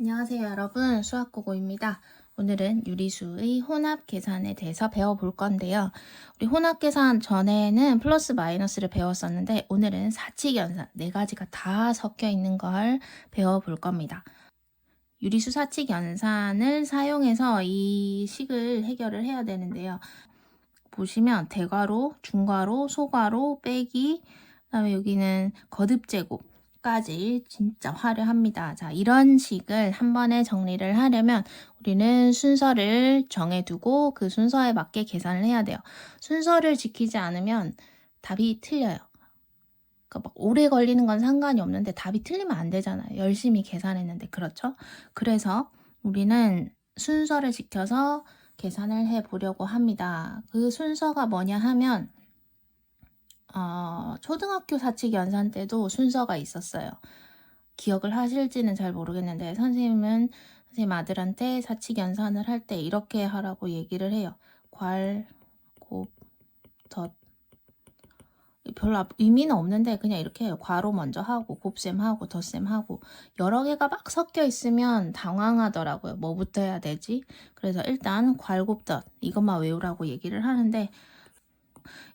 안녕하세요 여러분, 수학고고입니다. 오늘은 유리수의 혼합 계산에 대해서 배워볼 건데요. 우리 혼합 계산 전에는 플러스 마이너스를 배웠었는데 오늘은 사칙연산 4가지가 다 섞여 있는 걸 배워볼 겁니다. 유리수 사칙연산을 사용해서 이 식을 해결을 해야 되는데요. 보시면 대괄호, 중괄호, 소괄호, 빼기, 그다음에 여기는 거듭제곱 까지 진짜 화려합니다. 자, 이런 식을 한 번에 정리를 하려면 우리는 순서를 정해두고 그 순서에 맞게 계산을 해야 돼요. 순서를 지키지 않으면 답이 틀려요. 그러니까 막 오래 걸리는 건 상관이 없는데 답이 틀리면 안 되잖아요. 열심히 계산했는데. 그렇죠? 그래서 우리는 순서를 지켜서 계산을 해 보려고 합니다. 그 순서가 뭐냐 하면 초등학교 사칙 연산 때도 순서가 있었어요. 기억을 하실지는 잘 모르겠는데 선생님 아들한테 사칙 연산을 할 때 이렇게 하라고 얘기를 해요. 괄, 곱, 덧. 별로 의미는 없는데 그냥 이렇게 해요. 괄호 먼저 하고 곱셈 하고 덧셈 하고 여러 개가 막 섞여 있으면 당황하더라고요. 뭐부터 해야 되지? 그래서 일단 괄곱덧 이것만 외우라고 얘기를 하는데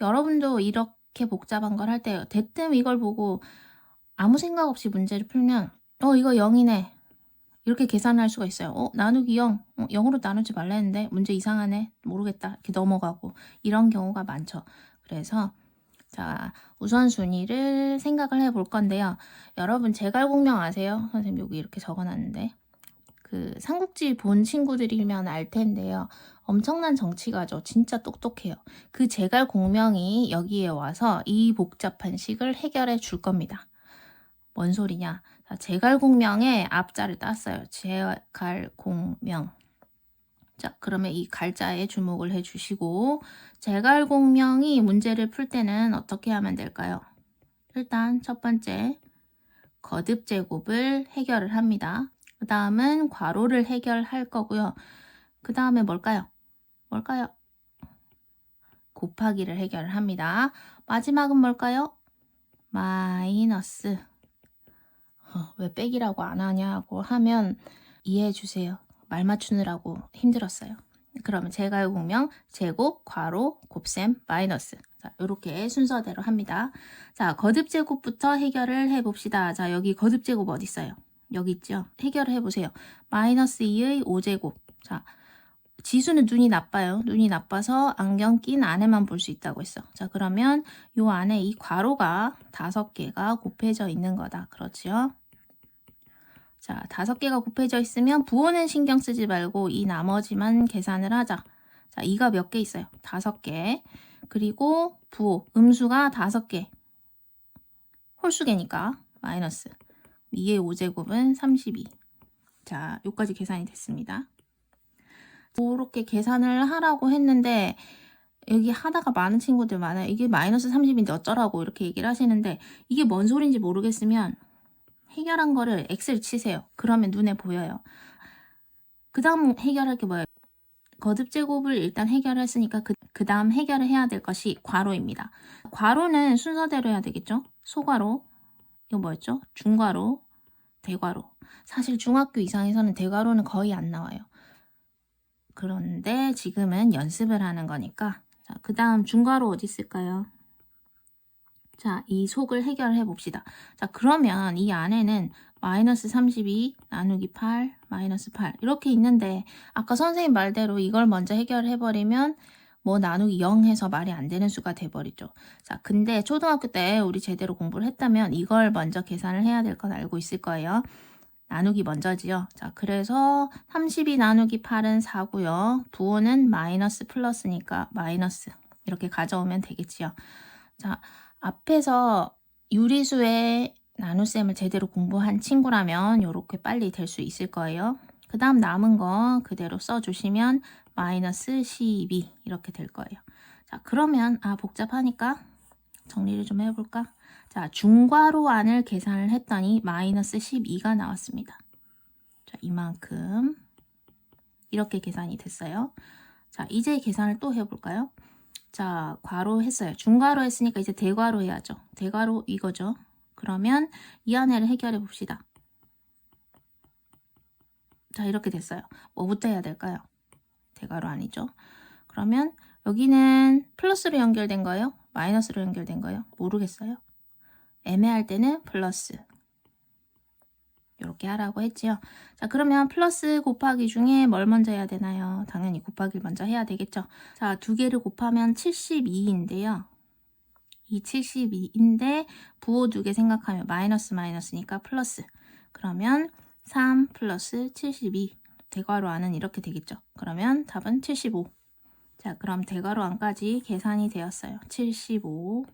여러분도 이렇게 복잡한 걸 할 때 대뜸 이걸 보고 아무 생각 없이 문제를 풀면 이거 0이네. 이렇게 계산할 수가 있어요. 나누기 0. 0으로 나누지 말라 했는데 문제 이상하네. 모르겠다. 이렇게 넘어가고 이런 경우가 많죠. 그래서 자, 우선순위를 생각을 해볼 건데요. 여러분 제갈공명 아세요? 선생님 여기 이렇게 적어놨는데 그 삼국지 본 친구들이면 알 텐데요. 엄청난 정치가죠. 진짜 똑똑해요. 그 제갈공명이 여기에 와서 이 복잡한 식을 해결해 줄 겁니다. 뭔 소리냐? 자, 제갈공명의 앞자를 땄어요. 제갈공명. 자, 그러면 이 갈자에 주목을 해주시고 제갈공명이 문제를 풀 때는 어떻게 하면 될까요? 일단 첫 번째 거듭제곱을 해결을 합니다. 그 다음은 괄호를 해결할 거고요. 그 다음에 뭘까요? 곱하기를 해결을 합니다. 마지막은 뭘까요? 마이너스. 왜 빼기라고 안 하냐고 하면 이해해 주세요. 말 맞추느라고 힘들었어요. 그러면 제갈공명, 제곱, 괄호, 곱셈, 마이너스. 자, 이렇게 순서대로 합니다. 자, 거듭제곱부터 해결을 해봅시다. 자, 여기 거듭제곱 어디 있어요? 여기 있죠? 해결을 해보세요. 마이너스 2의 5제곱. 자, 지수는 눈이 나빠요. 눈이 나빠서 안경 낀 안에만 볼 수 있다고 했어. 자, 그러면 요 안에 이 괄호가 5개가 곱해져 있는 거다. 그렇지요? 자, 5개가 곱해져 있으면 부호는 신경 쓰지 말고 이 나머지만 계산을 하자. 자, 2가 몇 개 있어요? 5개. 그리고 부호, 음수가 5개. 홀수개니까 마이너스. 2의 5제곱은 32. 자, 여기까지 계산이 됐습니다. 이렇게 계산을 하라고 했는데 여기 하다가 많은 친구들 많아요. 이게 마이너스 30인데 어쩌라고 이렇게 얘기를 하시는데 이게 뭔 소린지 모르겠으면 해결한 거를 엑셀 치세요. 그러면 눈에 보여요. 그 다음 해결할 게 뭐예요? 거듭제곱을 일단 해결했으니까 그 다음 해결을 해야 될 것이 괄호입니다. 괄호는 순서대로 해야 되겠죠? 소괄호, 이거 뭐였죠? 중괄호, 대괄호. 사실 중학교 이상에서는 대괄호는 거의 안 나와요. 그런데 지금은 연습을 하는 거니까 자, 그 다음 중괄호 어디 있을까요? 자, 이 속을 해결해 봅시다. 자, 그러면 이 안에는 마이너스 32 나누기 8 마이너스 8 이렇게 있는데 아까 선생님 말대로 이걸 먼저 해결해 버리면 뭐 나누기 0 해서 말이 안 되는 수가 돼버리죠. 자, 근데 초등학교 때 우리 제대로 공부를 했다면 이걸 먼저 계산을 해야 될 건 알고 있을 거예요. 나누기 먼저지요. 자, 그래서 32 나누기 8은 4고요. 부호는 마이너스 플러스니까 마이너스 이렇게 가져오면 되겠지요. 자, 앞에서 유리수의 나눗셈을 제대로 공부한 친구라면 이렇게 빨리 될 수 있을 거예요. 그 다음 남은 거 그대로 써주시면 마이너스 12 이렇게 될 거예요. 자, 그러면 복잡하니까 정리를 좀 해볼까? 자, 중괄호 안을 계산을 했더니 마이너스 12가 나왔습니다. 자, 이만큼 이렇게 계산이 됐어요. 자, 이제 계산을 또 해볼까요? 자, 괄호 했어요. 중괄호 했으니까 이제 대괄호 해야죠. 대괄호 이거죠. 그러면 이 안에를 해결해 봅시다. 자, 이렇게 됐어요. 뭐부터 해야 될까요? 대괄호 아니죠? 그러면 여기는 플러스로 연결된 거예요? 마이너스로 연결된 거예요? 모르겠어요. 애매할 때는 플러스. 이렇게 하라고 했지요. 자, 그러면 플러스 곱하기 중에 뭘 먼저 해야 되나요? 당연히 곱하기를 먼저 해야 되겠죠. 자, 두 개를 곱하면 72인데요. 이 72인데 부호 두 개 생각하면 마이너스 마이너스니까 플러스. 그러면 3 플러스 72. 대괄호 안은 이렇게 되겠죠. 그러면 답은 75. 자, 그럼 대괄호 안까지 계산이 되었어요. 75.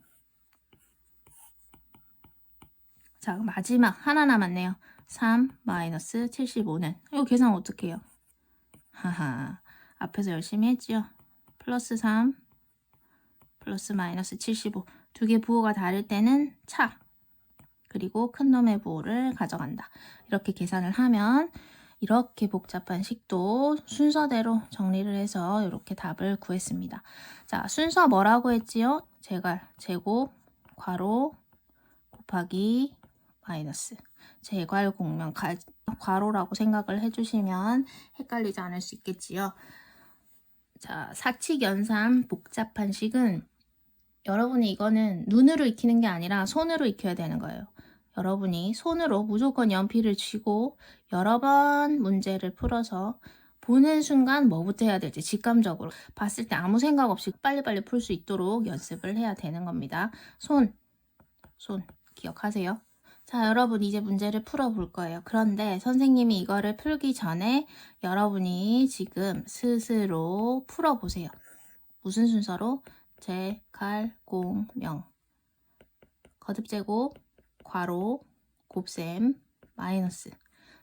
자, 마지막 하나 남았네요. 3 마이너스 75는 이거 계산 어떻게 해요? 하하, 앞에서 열심히 했지요. 플러스 3 플러스 마이너스 75. 두 개 부호가 다를 때는 차. 그리고 큰 놈의 부호를 가져간다. 이렇게 계산을 하면 이렇게 복잡한 식도 순서대로 정리를 해서 이렇게 답을 구했습니다. 자, 순서 뭐라고 했지요? 제곱, 괄호, 곱하기, 마이너스. 제괄 공명 괄호라고 생각을 해주시면 헷갈리지 않을 수 있겠지요. 자, 사칙연산 복잡한 식은 여러분이 이거는 눈으로 익히는 게 아니라 손으로 익혀야 되는 거예요. 여러분이 손으로 무조건 연필을 쥐고 여러 번 문제를 풀어서 보는 순간 뭐부터 해야 될지 직감적으로 봤을 때 아무 생각 없이 빨리빨리 풀 수 있도록 연습을 해야 되는 겁니다. 손 기억하세요? 자, 여러분 이제 문제를 풀어볼 거예요. 그런데 선생님이 이거를 풀기 전에 여러분이 지금 스스로 풀어보세요. 무슨 순서로? 제갈, 공, 명. 거듭제곱, 괄호, 곱셈, 마이너스.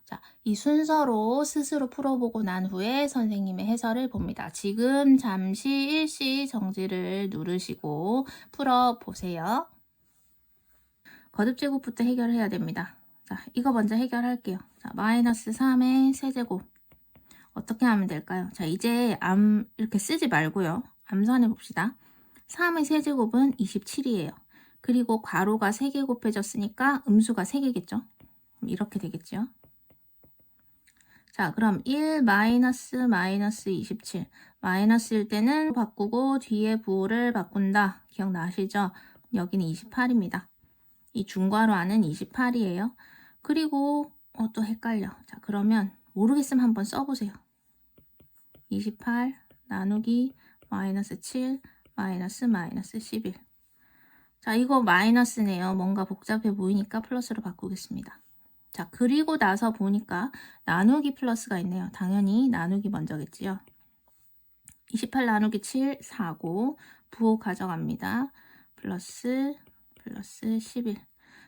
자, 이 순서로 스스로 풀어보고 난 후에 선생님의 해설을 봅니다. 지금 잠시 일시 정지를 누르시고 풀어보세요. 거듭제곱부터 해결해야 됩니다. 자, 이거 먼저 해결할게요. 자, 마이너스 3의 세제곱. 어떻게 하면 될까요? 자, 이제 이렇게 쓰지 말고요. 암산해 봅시다. 3의 세제곱은 27이에요. 그리고 괄호가 3개 곱해졌으니까 음수가 3개겠죠? 이렇게 되겠죠? 자, 그럼 1 마이너스 마이너스 27. 마이너스일 때는 바꾸고 뒤에 부호를 바꾼다. 기억나시죠? 여기는 28입니다. 이 중괄호 안은 28이에요. 그리고 또 헷갈려. 자, 그러면 모르겠으면 한번 써보세요. 28 나누기 마이너스 7 마이너스 마이너스 11. 자, 이거 마이너스네요. 뭔가 복잡해 보이니까 플러스로 바꾸겠습니다. 자, 그리고 나서 보니까 나누기 플러스가 있네요. 당연히 나누기 먼저겠지요. 28 나누기 7 4고 부호 가져갑니다. 플러스 11.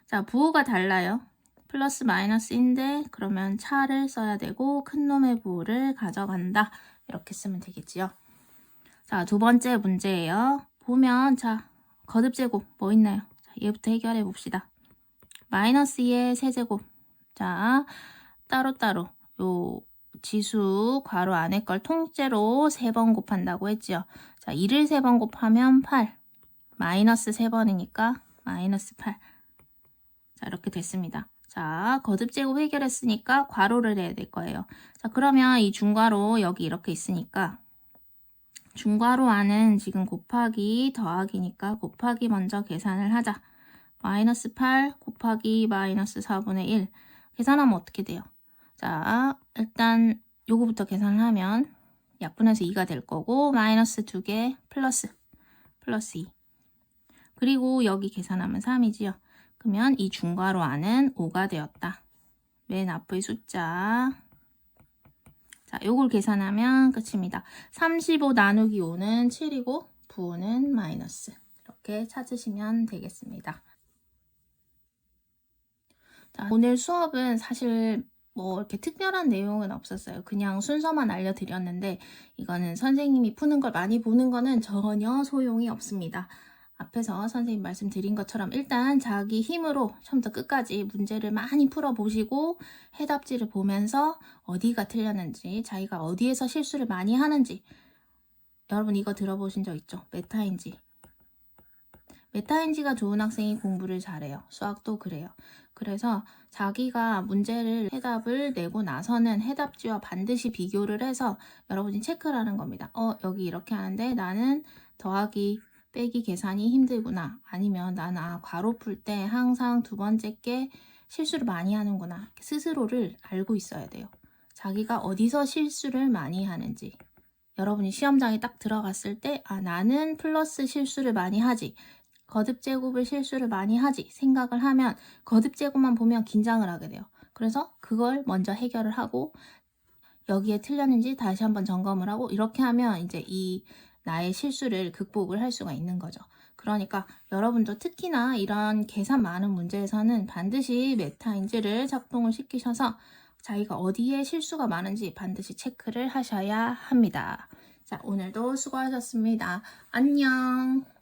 자, 부호가 달라요. 플러스 마이너스인데 그러면 차를 써야 되고 큰 놈의 부호를 가져간다. 이렇게 쓰면 되겠지요. 자, 두 번째 문제예요. 보면 자, 거듭제곱 뭐 있나요? 자, 얘부터 해결해 봅시다. 마이너스 2의 세제곱. 자, 따로따로 요 지수 괄호 안에 걸 통째로 3번 곱한다고 했죠. 자, 2를 3번 곱하면 8. 마이너스 3번이니까 마이너스 8. 자, 이렇게 됐습니다. 자, 거듭제곱 해결했으니까 괄호를 해야 될 거예요. 자, 그러면 이 중괄호 여기 이렇게 있으니까 중괄호 안은 지금 곱하기 더하기니까 곱하기 먼저 계산을 하자. 마이너스 8 곱하기 마이너스 4분의 1. 계산하면 어떻게 돼요? 자, 일단 요거부터 계산을 하면 약분해서 2가 될 거고 마이너스 2개 플러스 2. 그리고 여기 계산하면 3이지요. 그러면 이 중괄호 안은 5가 되었다. 맨 앞의 숫자. 자, 요걸 계산하면 끝입니다. 35 나누기 5는 7이고 부호는 마이너스. 이렇게 찾으시면 되겠습니다. 자, 오늘 수업은 사실 뭐 이렇게 특별한 내용은 없었어요. 그냥 순서만 알려드렸는데 이거는 선생님이 푸는 걸 많이 보는 거는 전혀 소용이 없습니다. 앞에서 선생님 말씀드린 것처럼 일단 자기 힘으로 처음부터 끝까지 문제를 많이 풀어보시고 해답지를 보면서 어디가 틀렸는지 자기가 어디에서 실수를 많이 하는지 여러분 이거 들어보신 적 있죠? 메타인지. 메타인지가 좋은 학생이 공부를 잘해요. 수학도 그래요. 그래서 자기가 문제를 해답을 내고 나서는 해답지와 반드시 비교를 해서 여러분이 체크를 하는 겁니다. 여기 이렇게 하는데 나는 더하기 빼기 계산이 힘들구나. 아니면 나는 괄호 풀 때 항상 두 번째 게 실수를 많이 하는구나. 스스로를 알고 있어야 돼요. 자기가 어디서 실수를 많이 하는지. 여러분이 시험장에 딱 들어갔을 때 나는 플러스 실수를 많이 하지. 거듭 제곱을 실수를 많이 하지 생각을 하면 거듭 제곱만 보면 긴장을 하게 돼요. 그래서 그걸 먼저 해결을 하고 여기에 틀렸는지 다시 한번 점검을 하고 이렇게 하면 이제 이 나의 실수를 극복을 할 수가 있는 거죠. 그러니까 여러분도 특히나 이런 계산 많은 문제에서는 반드시 메타인지를 작동을 시키셔서 자기가 어디에 실수가 많은지 반드시 체크를 하셔야 합니다. 자, 오늘도 수고하셨습니다. 안녕.